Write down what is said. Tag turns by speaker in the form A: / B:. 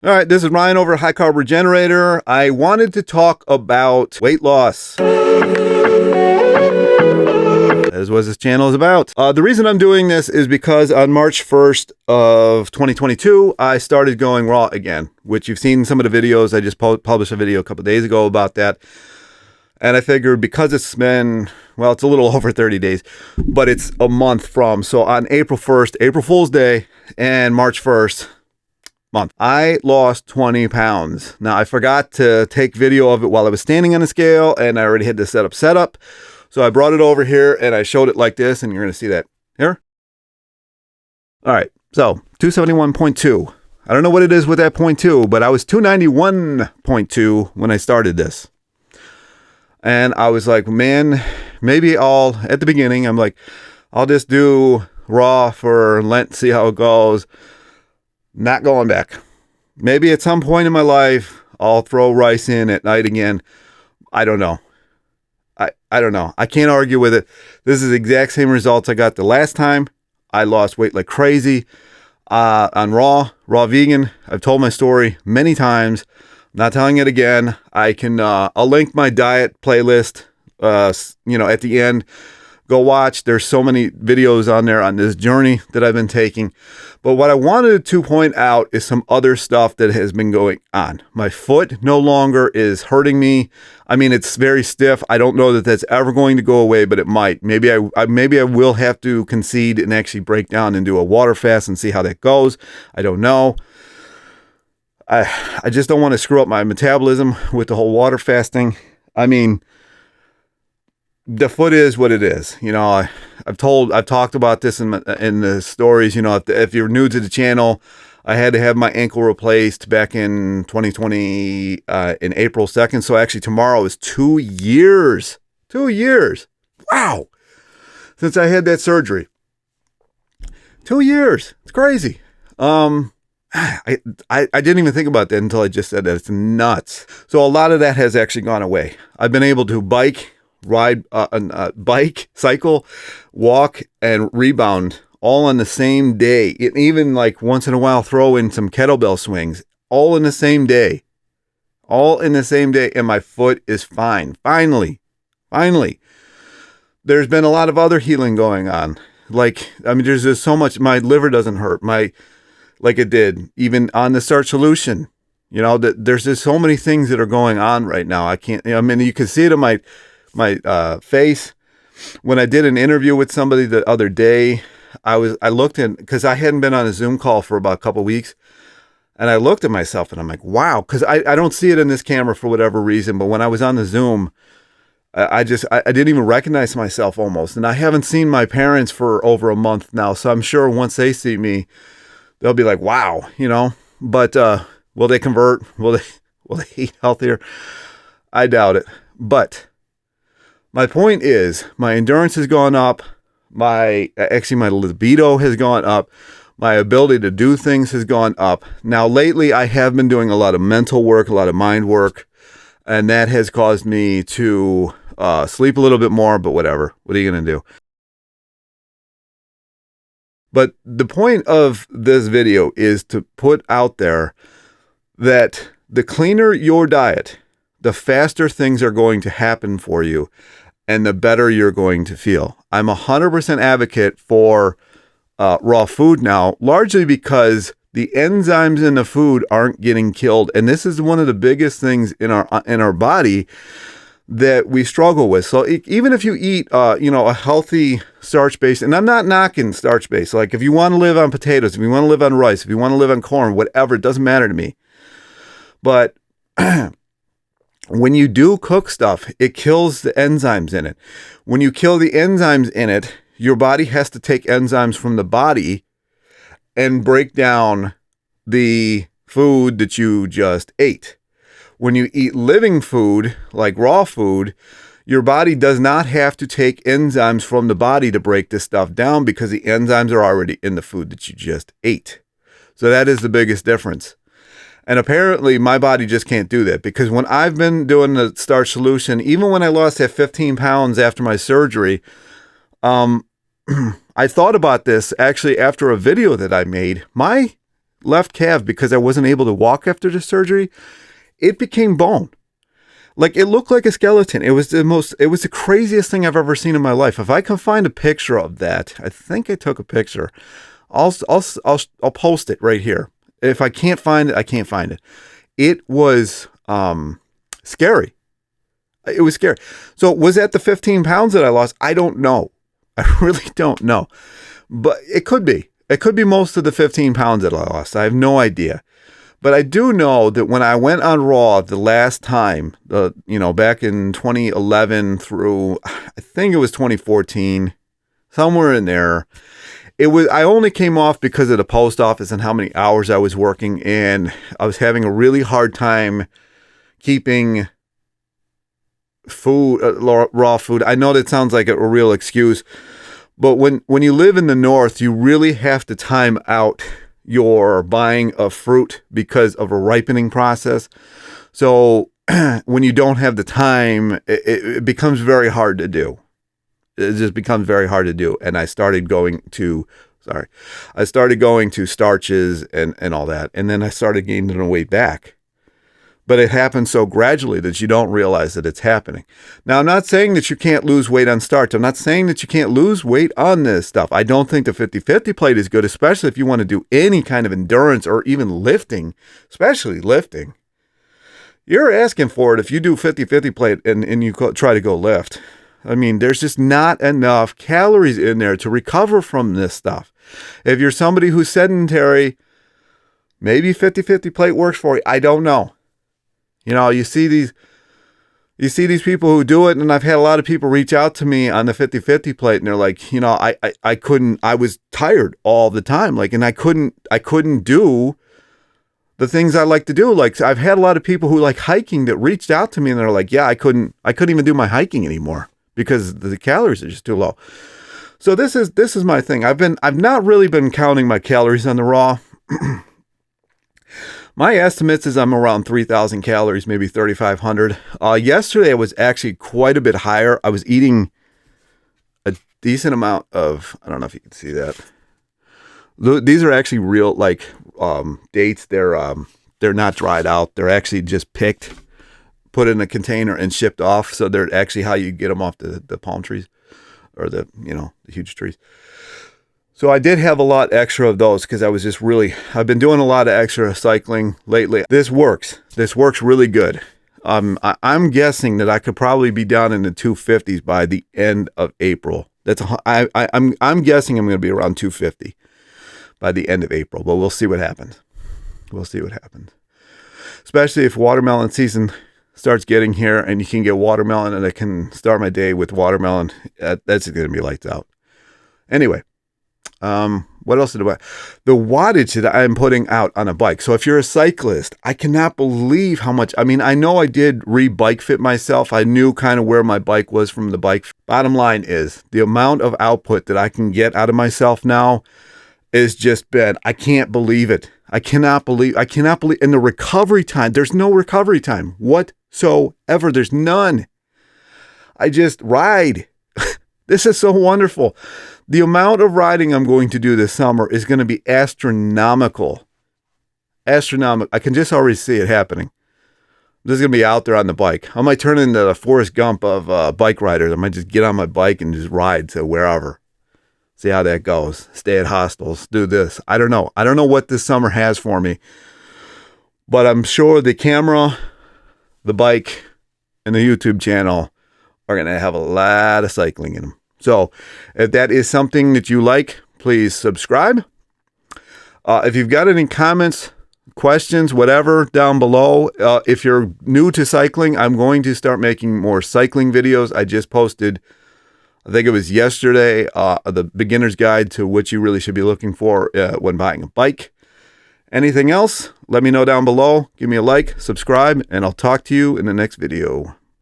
A: All right, this is Ryan over at High Carb Regenerator. I wanted to talk about weight loss. That is what this channel is about. The reason I'm doing this is because on March 1st of 2022, I started going raw again, which you've seen some of the videos. I just published a video a couple days ago about that. And I figured because it's been, well, it's a little over 30 days, but it's a month from. So on April 1st, April Fool's Day, and March 1st, month, I lost 20 pounds. Now, I forgot to take video of it while I was standing on the scale, and I already had the setup. So I brought it over here, and I showed it like this, and you're going to see that here. All right, so 271.2. I don't know what it is with that 0.2, but I was 291.2 when I started this. And I was like, man, maybe at the beginning, I'm like, I'll just do raw for Lent, see how it goes. Not going back. Maybe at some point in my life, I'll throw rice in at night again. I don't know. I don't know. I can't argue with it. This is the exact same results I got the last time. I lost weight like crazy on raw vegan. I've told my story many times. I'm not telling it again. I'll link my diet playlist, at the end. Go watch. There's so many videos on there on this journey that I've been taking. But what I wanted to point out is some other stuff that has been going on. My foot no longer is hurting me. I mean, it's very stiff. I don't know that that's ever going to go away, but it might. Maybe I will have to concede and actually break down and do a water fast and see how that goes. I don't know. I just don't want to screw up my metabolism with the whole water fasting. I mean, the foot is what it is. I've talked about this in the stories. If you're new to the channel, I had to have my ankle replaced back in 2020 in April 2nd. So actually tomorrow is 2 years. 2 years. Wow. Since I had that surgery. 2 years. It's crazy. I didn't even think about that until I just said that. It's nuts. So a lot of that has actually gone away. I've been able to ride, cycle, walk, and rebound all on the same day. Even like once in a while throw in some kettlebell swings, all in the same day. And my foot is fine. Finally. There's been a lot of other healing going on. There's just so much. My liver doesn't hurt. Like it did, even on the Start Solution. There's just so many things that are going on right now. You can see it in my face. When I did an interview with somebody the other day, I looked in, because I hadn't been on a Zoom call for about a couple of weeks, and I looked at myself and I'm like, wow, because I don't see it in this camera for whatever reason, but when I was on the Zoom, I didn't even recognize myself almost. And I haven't seen my parents for over a month now, so I'm sure once they see me, they'll be like, wow, but will they convert? Will they eat healthier? I doubt it. But my point is, my endurance has gone up. My libido has gone up. My ability to do things has gone up. Now, lately, I have been doing a lot of mental work, a lot of mind work, and that has caused me to sleep a little bit more, but whatever. What are you going to do? But the point of this video is to put out there that the cleaner your diet, the faster things are going to happen for you and the better you're going to feel. I'm 100% advocate for raw food now, largely because the enzymes in the food aren't getting killed. And this is one of the biggest things in our body that we struggle with. So even if you eat, a healthy starch-based, and I'm not knocking starch-based, like if you want to live on potatoes, if you want to live on rice, if you want to live on corn, whatever, it doesn't matter to me. But when you do cook stuff, it kills the enzymes in it. When you kill the enzymes in it, your body has to take enzymes from the body and break down the food that you just ate. When you eat living food, like raw food, your body does not have to take enzymes from the body to break this stuff down because the enzymes are already in the food that you just ate. So that is the biggest difference. And apparently my body just can't do that, because when I've been doing the Start Solution, even when I lost that 15 pounds after my surgery, I thought about this actually after a video that I made. My left calf, because I wasn't able to walk after the surgery, it became bone. Like, it looked like a skeleton. It was the craziest thing I've ever seen in my life. If I can find a picture of that, I think I took a picture. I'll post it right here. If I can't find it, I can't find it. It was scary. It was scary. So was that the 15 pounds that I lost? I don't know. I really don't know. But it could be. It could be most of the 15 pounds that I lost. I have no idea. But I do know that when I went on Raw the last time, back in 2011 through, I think it was 2014, somewhere in there, I only came off because of the post office and how many hours I was working, and I was having a really hard time keeping food, raw food. I know that sounds like a real excuse, but when you live in the North, you really have to time out your buying of fruit because of a ripening process. So when you don't have the time, it becomes very hard to do. It just becomes very hard to do. And I started going to starches and all that. And then I started gaining the weight back. But it happens so gradually that you don't realize that it's happening. Now, I'm not saying that you can't lose weight on starch. I'm not saying that you can't lose weight on this stuff. I don't think the 50-50 plate is good, especially if you want to do any kind of endurance or even lifting, especially lifting. You're asking for it if you do 50-50 plate and you try to go lift. I mean, there's just not enough calories in there to recover from this stuff. If you're somebody who's sedentary, maybe 50-50 plate works for you. I don't know. You see these people who do it, and I've had a lot of people reach out to me on the 50-50 plate, and they're like, I was tired all the time, and I couldn't do the things I like to do. Like, I've had a lot of people who like hiking that reached out to me, and they're like, yeah, I couldn't even do my hiking anymore because the calories are just too low. So this is my thing. I've not really been counting my calories on the Raw. My estimates is I'm around 3,000 calories, maybe 3,500. Yesterday I was actually quite a bit higher. I was eating a decent amount of, I don't know if you can see that. These are actually real, dates. They're not dried out. They're actually just picked, put in a container and shipped off. So they're actually how you get them off the palm trees or the huge trees. So I did have a lot extra of those because I've been doing a lot of extra cycling lately. This works. This works really good. I'm guessing that I could probably be down in the 250s by the end of April. I'm guessing I'm going to be around 250 by the end of April, but we'll see what happens. Especially if watermelon season starts getting here and you can get watermelon and I can start my day with watermelon. That's going to be lights out. Anyway. What else did I buy? The wattage that I'm putting out on a bike. So if you're a cyclist, I cannot believe how much, I know I did re-bike fit myself. I knew kind of where my bike was from the bike. Bottom line is the amount of output that I can get out of myself now is just bad. I can't believe it. I cannot believe, and the recovery time, there's no recovery time whatsoever. There's none. I just ride. This is so wonderful. The amount of riding I'm going to do this summer is going to be astronomical. Astronomical. I can just already see it happening. I'm just going to be out there on the bike. I might turn into the Forrest Gump of bike riders. I might just get on my bike and just ride to wherever. See how that goes. Stay at hostels. Do this. I don't know. I don't know what this summer has for me. But I'm sure the camera, the bike, and the YouTube channel are going to have a lot of cycling in them. So if that is something that you like, please subscribe. If you've got any comments, questions, whatever, down below. If you're new to cycling, I'm going to start making more cycling videos. I just posted, I think it was yesterday, the beginner's guide to what you really should be looking for when buying a bike. Anything else, let me know down below. Give me a like, subscribe, and I'll talk to you in the next video.